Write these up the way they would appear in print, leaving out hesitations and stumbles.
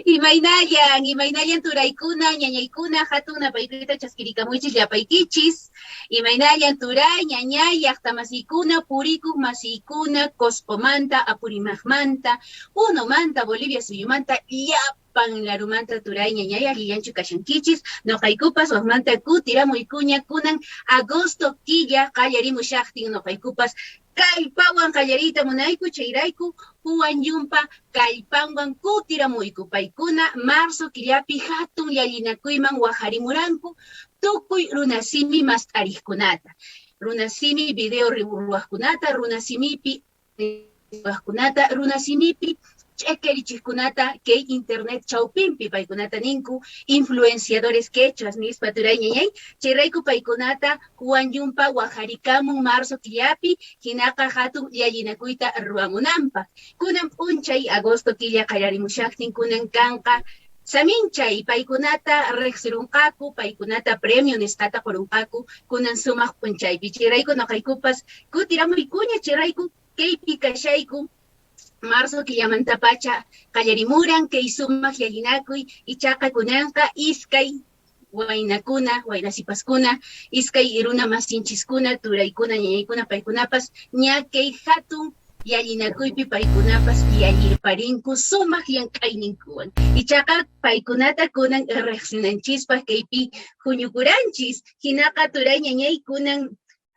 Imaynallan turaykuna, ñañaykuna, hatun napaypita chaskirikamuychis llapaykichis. Imaynallan turay, ñañay, llaqtamasiykuna, purikuq masiykuna, Coscomanta, Apurimaqmanta, Punomanta, Bolivia suyumanta, llapan larumanta turay, ñañay, alliyanchu kashankichis, noqaykupas waqmanta kutiramuykuna, kunan agosto killa qallarimushaqtin noqaykupas kallpawan qallariyta munayku, chayrayku huwan yumpa kallpanwan kutiramuyku paykuna marzo killapi hatun llallinakuyman waqharimuranku tukuy runasimi mast'ariqkunata. Runasimi video ruwaqkunata, runasimipi ruwaqkunata, runasimipi ch'ekerichiqkunata kay internet chawpinpi paykunata ninku influenciadores quechuas nispa turay ñañay chayrayku paykunata Juan Yumpa waqharikamun marzo killapi hinaqa hatun llallinakuyta ruwamunanpaq kunan p'unchay agosto killa qayarimushaqtin kunan kanqa Saminchay paykunata riqsirunqaku paykunata premio nisqata qurunqaku kunan sumaq p'unchaypi chayrayku noqaykupas kutiramuykuña chayrayku kaypi kashayku marzo killamanta pacha qallarimuran kay sumaq llallinakuy ichaqa kunanqa iskay waynasipaskuna iskay runa masinchiskuna turaykuna ñañaykuna paykunapas ña kay hatun llallinakuypi paykunapas llallirparinku sumaq llank'ayninkuwan ichaqa paykunata kunan riqsinanchispaq kaypi huñukuranchis hinaqa turay ñañay kunan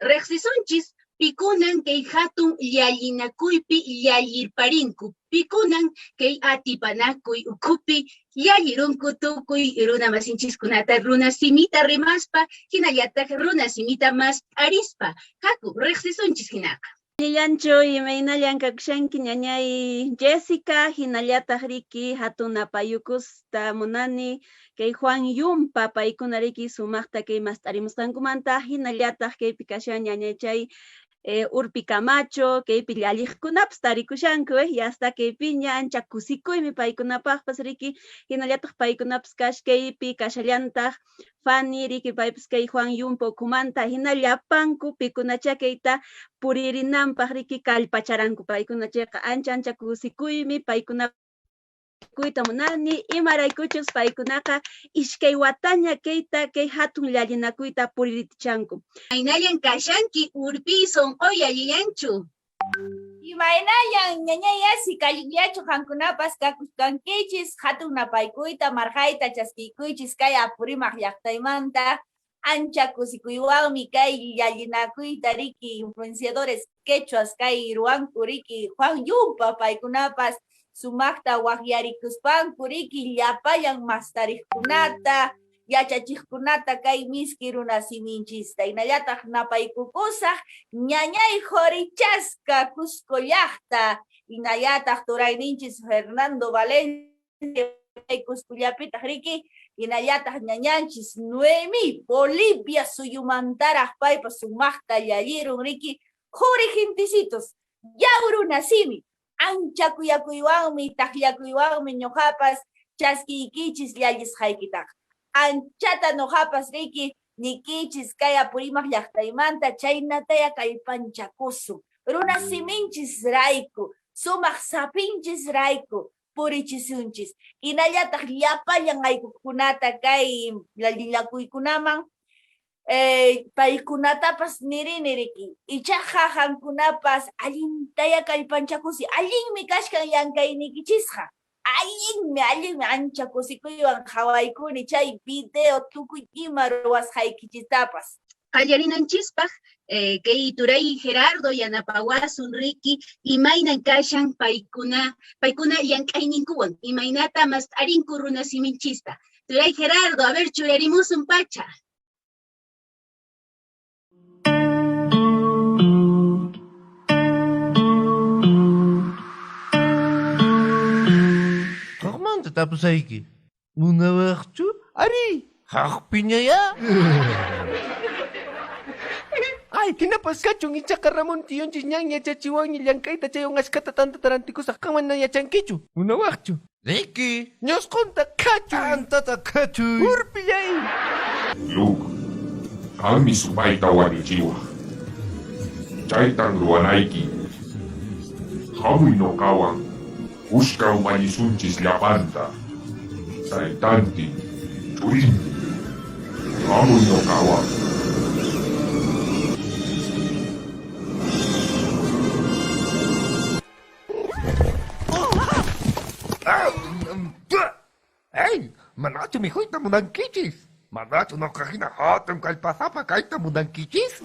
riqsisunchis pikunan kay hatun llallinakuypi llallirparinku pikunan kay atipanakuy ukhupi llallirunku tukuy runa masinchiskunata runa simita rimaspa hinallataq runa simita mas arispa haku riqsisunchis hinaqa Lillanchu imaynallan kakshanki ñañay Jessica hinallataq riki hatunapayukusta munani kay Juan Yumpa paykuna riki sumaqta kay mast'arimusqankumanta hinallataq kaypi kashan ñañay chay Urpi Camacho, kaypi llalliqkunapas tarikushanku, yasta kaypiña ancha kusikuymi paykunapaqpas riki, hinallataq paykunapas kaypi kashallantaq Fanny riki paypas kay Juan Yumpa ukhumanta hinallapanku pikunacha kayta puririnanpaq riki kallpacharanku paykunachayqa ancha kusikuymi paykuna kuyta munani imaraykuchus paykunaqa iskay wataña kayta kay hatun llallinakuyta puritichanku. Imaynallan kashanki urpi sonqoy allillanchu. Imaynayan ñañayasi kallillachu hankunapas kakuskankichis hatun napaykuyta marhayta chaskikuychis kay apurimaq llaqtaymanta ancha kusikuywanmi kay llallinakuyta riki influenciadores quechuas kay ruwanku riki Juan Yumpa paykunapas sumaqta waqyarikuspanku riki llapayan mastariqkunata yachachiqkunata kay miski runa siminchista hinallataq napaykukusaq ñañay horichasqa Cusco llaqta hinallataq turayninchis Fernando Valencia Cusco llapitaq riki hinallataq ñañanchis Noemi Bolivia suyumantaraq paypas sumaqta llallirun riki huri gentisitos yauruna simi ancha kuyakuywanmi taqllakuywanmi ñuqapas chaskiykichis llallisqaykitaq anchata ñuqapas riki nikichis kay apurimaq llaqtaymanta chaynataya kallpanchakusun runa siminchis rayku sumaq sapinchis rayku purichisunchis hinallataq llapallan aykukunata kay llallillakuykunaman paykunatapas nirini riki ichaqa hankunapas allintaya kallpanchakusi allinmi kashkan llankaynikichisqa allinmi ancha kusikuywan hawaykuni chay video tukuy ima ruwasqaykichistapas qallarinanchispak kay turay Gerardo yanapawasun riki imaynan kashan paykuna llank'ayninkuwan imaynata mast'arinku runa siminchista turay Gerardo a ver churarimusun pacha tapusayki munawaqchu ari haqpiñaya ay tinapas kachun ichaqa Ramon tiyunchis ñan yachachiwanña llank'ayta chaywan ashkata tantata rantikusaq mana yachankichu munawaqchu riki ñusqunta kachun tantata kachuy urpillay Luke qanmi supayta wañuchiwaq chaytan ruwanayki hamuy nuqawan Ushka umallisunchis llapanta taytantin, churin, amun no kawa. Ay, manacho mi hoy tamunan kichis. Manacho no kajina hatem kalpasapa kay tamunan kichis.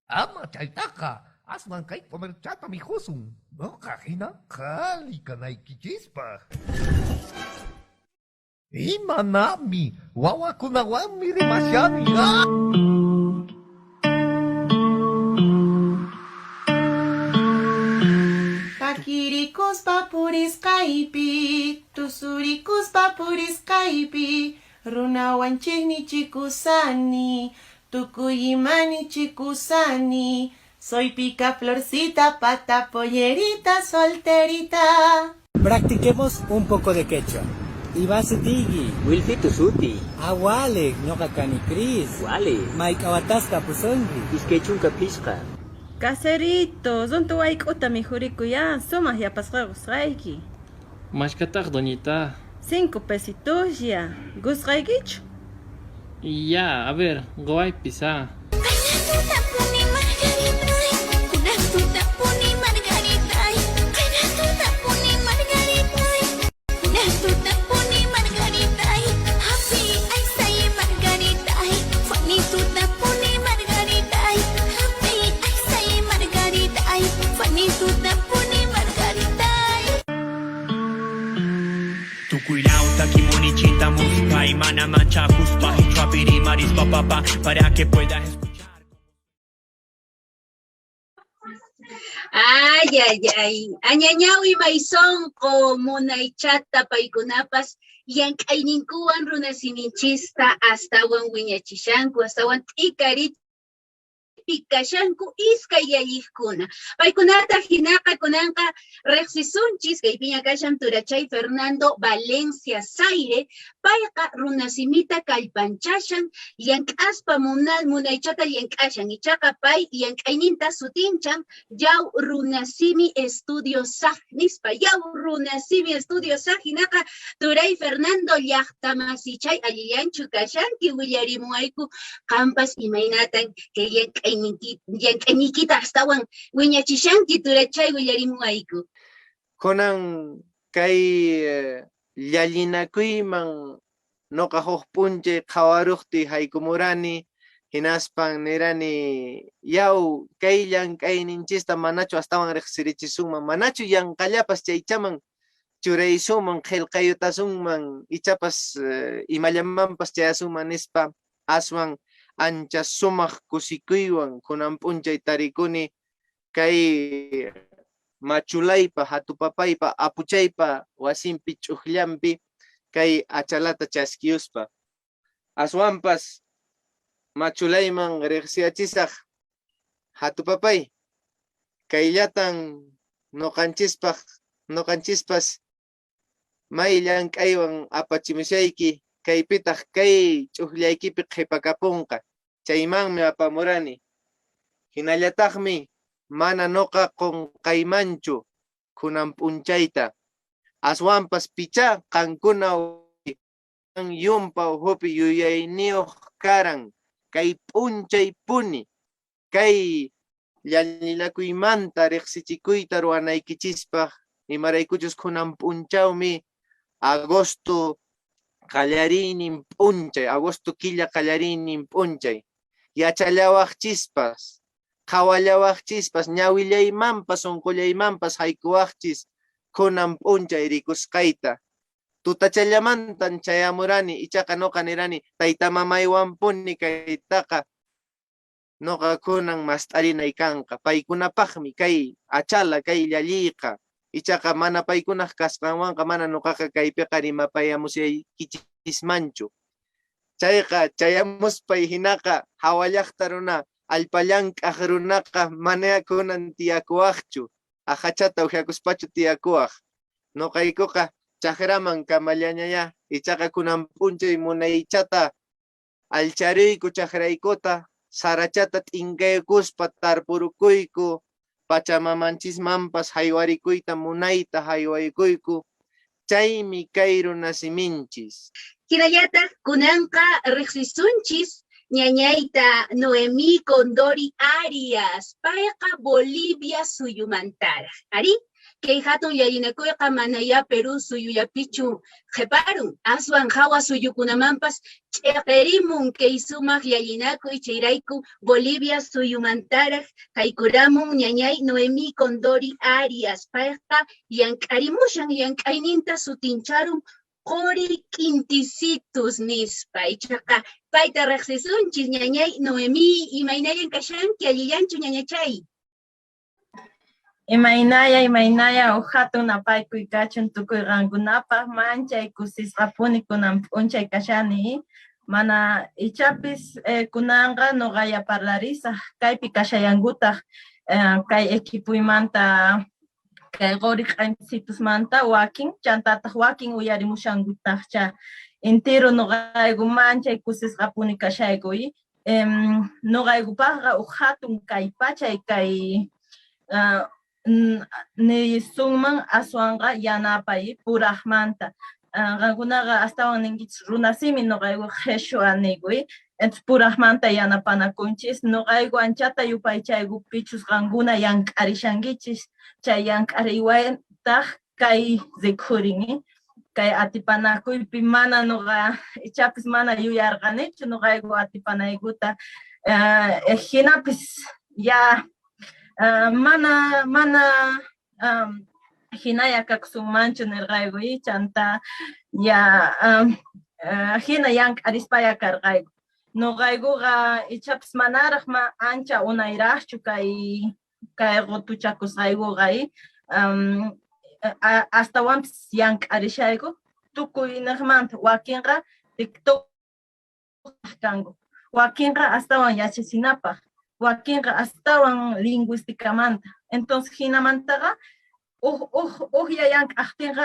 Ama chaytaka, asman kay komerchata mi husum. No kajina kali kanay kichispa. Imanami, wawakunawami demasiado ya. Takiricos papuris kaipi, tusuricos papuris kaipi, runawan chihni chikusani, tukuyimani chikusani, soy pica florcita, pata pollerita, solterita. Practiquemos un poco de quechua. Ibasitigi, Wilfito Suti, Awale, Nokakani Cris, Wale, Mike Awatasca Pusongi. Iskechunka Pisca, Caserito, zonto wayk'uta mijurikuya, sumaq yapasqakusqayki. Mashkataq, doñita. 5 pesitos ya. ¿Gusqaykichu? Ya, a ver, goay pisa. Kimonichita música y mana mancha cuspa y chapiri maris papá para que puedas escuchar. Ay, ay, ay. Añañawi maysonko munaychata paykunapas llank'ayninkuwan runasininchista astawan wiñachishanku, astawan t'ikarit pikashanku iskay yalliqkuna. Paykunata hinaqa kunanqa riqsisunchis kaypiña kashan Turachay Fernando Valencia Zaire, payqa runasimita kallpanchashan, llank'aspa munaychata llank'ashan, ichaqa pay llank'ayninta sutinchan yaw runasimi estudio saj nispa, yaw runasimi estudio saj hinaqa Turay Fernando llaqtamasichay allillanchu kashanki willarimuayku qampas imaynatan kay llank'aynikita astawan wiñachishanki Turachay willarimuayku. Kunan kay llallinakuyman noqa huk p'unchay qhawaruqti haykumurani, hinaspan nirani yaw kay llank'ayninchista manachu astawan riqsirichisunman, manachu llank'allapas chaychaman churaysunman qillqayutasunman ichapas imallamanpas chayasunman nispa aswan ancha sumaq kusikuywan kunan p'unchay tarikuni kay machulaypa hatupapaypa apuchaypa wasinpi ch'uqllanpi kay achalata chaskiyuspa aswanpas machulayman riqsiyachisaq hatupapay kayllatan noqanchispas may llank'aywan apachimushayki kaypitaq kay ch'uqllaykipi qhipakapunqa chaymanmi apamurani, hinallataqmi mana noqa qunqaymanchu kunan p'unchayta aswanpas picha qankuna yumpa uhupi yuyayniyuq karan kay p'unchaypuni kay llallinakuymanta riqsichikuyta ruwanaykichispaq imaraykuchus kunan p'unchawmi agosto qallariynin p'unchay, agosto killa qallariynin p'unchay yachallawaqchispas qhawallawaqchispas ñawillaymanpas unqullaymanpas haykuwaqchis kunan p'unchay rikusqayta tutachallamantan chayamurani ichaqa noqa nirani taytamamaywanpuni kaytaqa noqa kunan mast'arinay kanqa paykunapaqmi kay achala kay llalliyqa ichaqa mana paykunaq kasqanwanqa mana nuqaqa kaypiqa rimapayamusyaykichis chayqa chayamuspay hinaqa hawallaqta runa allpallank'aq runaqa mana kunan tiyakuwaqchu ahachata uhiakuspachu tiyakuwaq noqaykuqa chaqraman kamallañaya ichaqa kunan p'unchay munaychata alchariyku chaqraykuta sarachata t'inqaykuspa tarpurukuyku pachamamanchismanpas haywarikuyta munayta haywaykuyku chaymi kay runasiminchis. Hinallataq kunanqa riqsisunchis ñañayta Noemí Condori Arias, payqa Bolivia suyumantaraq. Ari, kay hatun yayinakuyqa manaya Perú suyuyapichu qhiparun, aswan hawa suyukunamanpas ch'iqirimun kay sumaq yayinakuy chayrayku Bolivia suyumantaraq haykuramun ñañay Noemí Condori Arias, payqa llank'arimushan llank'ayninta sutincharum Qori Quinticitus nispa, ichaqa payta riqsisunchis ñañay Noemí, imaynayan kashanki allillanchu ñañachay. Imaynaya hatun apaykuy kachun tukuy rankunapaq manchay kusisqapuni kunan p'unchay kashani mana ichapis kunanqa nuqaya parlarisaq kaypi kashayankutaq kay equipuymanta kay Qori Q'imisitusmanta wakin chantataq wakin uyarimushankutaqcha entero nuqayku manchay kusisqapuni kashaykuy nuqaykupaqqa hatun kay pachay kay ni sunman aswanqa yanapay puraqmanta qankunaqa astawan ninkichis runasimi nuqayku qhishwa nikuy entonces puraqmanta yanapanakunchis nuqayku anchata yupaychayku pichusqankuna llank'arishankichis chay llank'ariwaytaq kay rikhurin kay atipanakuypi mana nuqa ichapis mana yuyarqanichu nuqayku atipanaykuta hinapis ya mana hinaya kaksunmanchu nirqayku chanta ya hina llank'arispaya karqayku nuqaykuqa ichapis manaraq ancha unayraqchu kay qutuchakusqaykuqa astawanpis llank'arishayku tukuy niqmanta wakinqa TikTok kanku wakinqa astawan yachasinapaq wakinqa astawan lingüísticamanta entonces hinamantaqa uqya llank'aqtinqa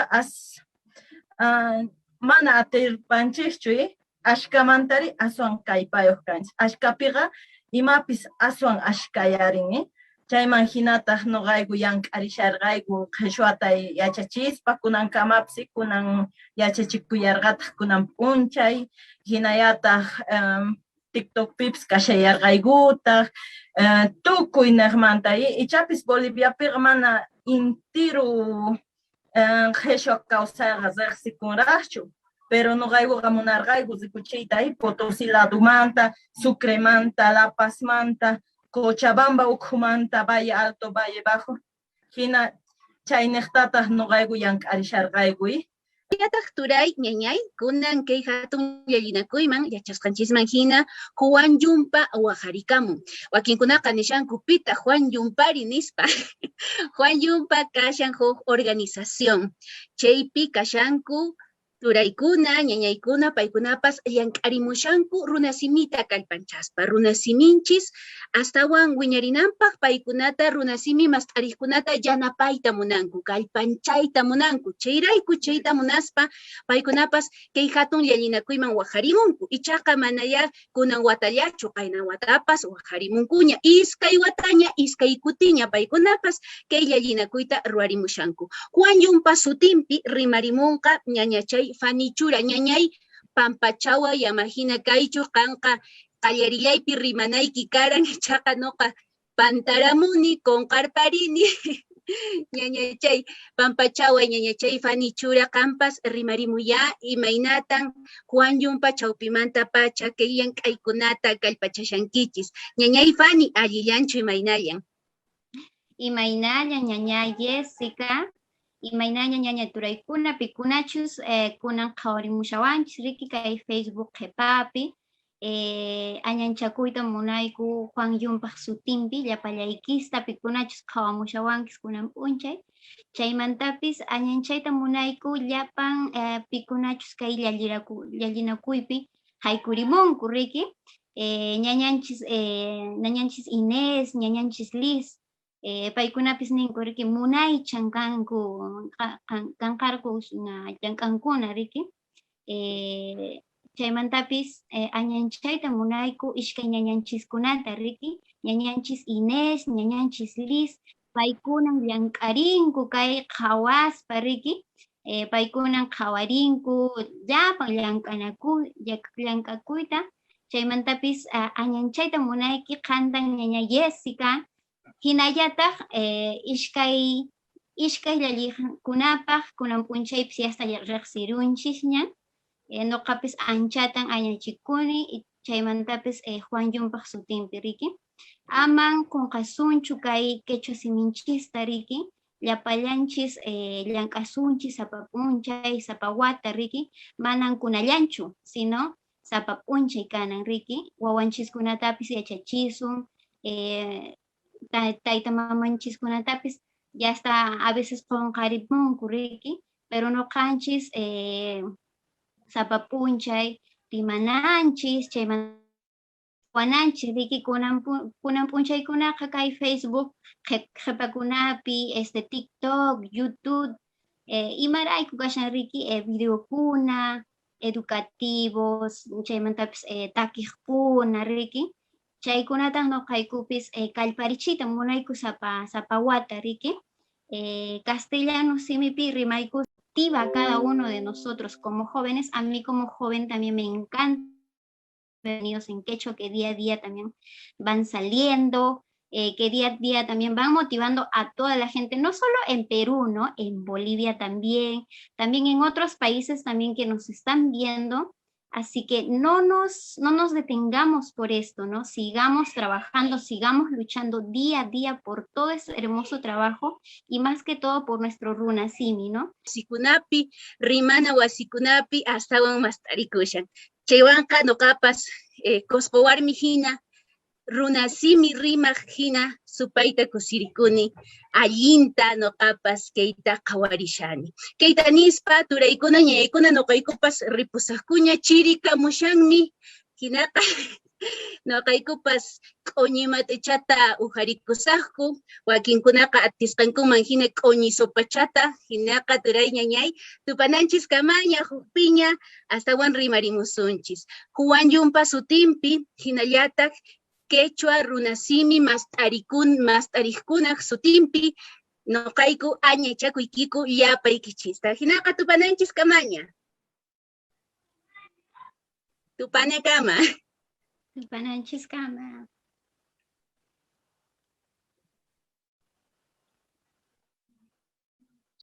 mana atirpanchischu ashkamantari aswan kaypayuq kanchis ashkapiqa imapis aswan ashkayarin chayman hinataq nuqayku llank'arisharqayku qhichwata yachachispa kunankamapi kunan yachachikuyarqataq kunan p'unchay hinallataq TikTokpipas kashayarqaykutaq tukuy niqmanta ichapis Boliviapiqa mana intiru qhichwa kawsayqa riqsikunraqchu pero nuqaykuqa munarqayku rikuchiyta Potosí ladumanta, Sucremanta, La Pazmanta, Cochabamba ukhumanta, Valle Alto, Valle Bajo hina chay niqtataq nuqayku llank'arisharqayku Yataq turay ñañay kunan kay hatun yallinakuyman yachasqanchisman hina Juan Yumpa waqharikamun. Wakinkunaqa nishanku pita Juan Yumpari nispa. Juan Yumpa kashan huk organización. Chaypi kashanku turaykuna, ñañaykuna, paykunapas llank'arimushanku runasimita kallpanchaspa. Runasiminchis astawan wiñarinanpaq paykunata runasimi mast'ariqkunata yanapayta munanku, kallpanchayta munanku. Chayrayku chayta munaspa paykunapas kay hatun llallinakuyman waqharimunku. Ichaqa manaya kunan watallachu qayna watapas waqharimunkuña. Iskay wataña, iskay kutiña paykunapas kay llallinakuyta ruwarimushanku. Juan Yumpa sutinpi rimarimunqa ñañachay Fanichura ñañay pampachawa yamahina kaychu qanqa qallarillaypi rimanayki karan chaqa nuqa pantaramuni qonqarparini ñañachay pampachawa ñañachay Fanichura qampas rimarimuya imaynatan Juan Yumpa chawpimanta pacha kay llank'aykunata kallpachashankichis ñañay Fani allillanchu imaynayan Imaynalla ñañay Jessica imaynalla ñaña turaykuna pikunachus kunan qhawarimushawanchis riki kay Facebook qhipapi añanchakuyta munayku Juan Yumpaq sutinpi llapallaykista pikunachus qhawamushawanchis kunan p'unchay chaymantapis añanchayta munayku llapan pikunachus kay llallinakuypi haykurimunku riki ñañanchis Inés ñañanchis Liz paykunapis ninku riki munaychan kanku kanqarku llank'ankuna riki chaymantapis añanchayta munayku ishkay ñañanchiskunata riki ñañanchis Inés ñañanchis Liz paykunan llank'arinku kay qhawaspa riki paykunan qhawarinku, llapan llank'akuyta, chaymantapis añanchayta munayki qantan ñaña Jessica, hinallataq ishkay llallikunapaq kunan p'unchaypis yasta riqsirunchis ña, nuqapis anchatan añachikuni, chaymantapis Juan Yumpaq sutinpi riki. Aman qunqasunchu kay quechua siminchista riki, llapallanchis llank'asunchis sapa p'unchay, sapa wata riki, manan kunallanchu, sino sapa p'unchay kanan riki, wawanchiskunatapis yachachisun, tayta mamanchis yasta a veces qonqaripunku riki, pero nuqanchis sapa p'unchay rimananchis, wananchis riki kunan p'unchaykunaqa kay Facebook, qhipakunapi, TikTok, YouTube, imarayku kashan riki videokuna, educativos, chaymantapis takiqkuna riki, chaykunataq nuqaykupis kallparichiyta munayku sapa wata riki, castellano simipi rimayku activa cada uno de nosotros como jóvenes. A mí como joven también me encanta venidos en quechua que día a día también van saliendo, que día a día también van motivando a toda la gente, no solo en Perú, ¿no? En Bolivia también en otros países también que nos están viendo. Así que no nos detengamos por esto, ¿no? Sigamos trabajando, sigamos luchando día a día por todo ese hermoso trabajo y más que todo por nuestro runasimi, ¿no? Wasikunapi, rimana wasikunapi, astawan mastarikushan. Chaywanqa nuqapas qusqu warmi hina, runasimi rimaq hina supayta kusirikuni, allinta nuqapas kayta qawarishani. Kayta nispa turaykuna ñaykuna nuqaykupas ripusaqkuña chirikamushanmi, hinaqa nuqaykupas q'uñimatachata uqharikusaqku, wakinkunaqa atisqankuman hina q'uñi sopachata, hinaqa turay ñañay tupananchis kamaña hukpiña astawan rimarimusunchis. Juan Yumpa sutinpi, hinallataq quechua runasimi mastariqkunaq sutinpi, nuqayku añachakuykiku yapaykichista. Hinaqa tupananchis kamaña. Tupanakama. Tupananchis kama.